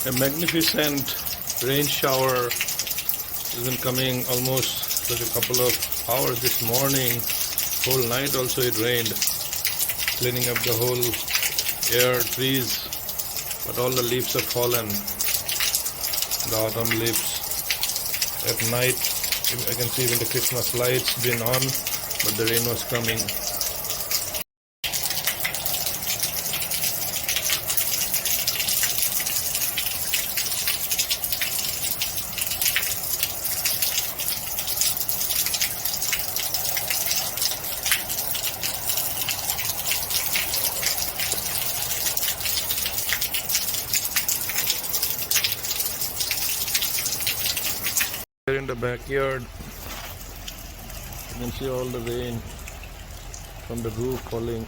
A magnificent rain shower has been coming almost like a couple of hours this morning. Whole night also it rained, cleaning up the whole air, trees, but all the leaves have fallen, the autumn leaves. At night I can see even the Christmas lights been on, but the rain was coming. Here in the backyard, you can see all the rain from the roof falling.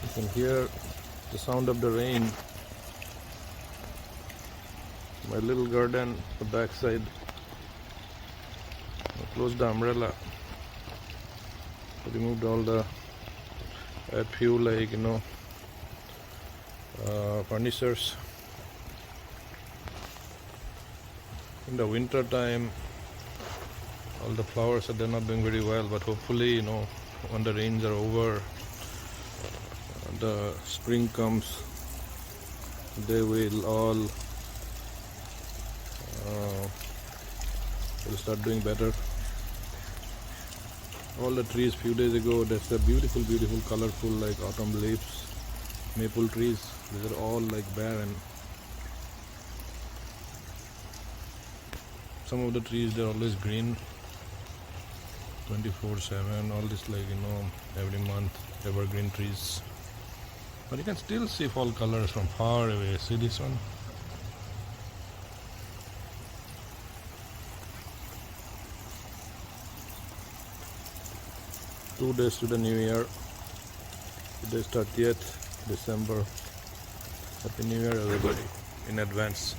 You can hear the sound of the rain. My little garden, the backside. I closed the umbrella. I removed all the few furnitures. In the winter time, all the flowers they're not doing very well, but hopefully, when the rains are over, the spring comes, they will all will start doing better. All the trees few days ago, that's the beautiful colorful like autumn leaves, maple trees, these are all like barren. Some of the trees they're always green 24/7, all this every month evergreen trees, but you can still see fall colors from far away. See this one? Two days to the new year. Today is 30th December. Happy New Year everybody in advance.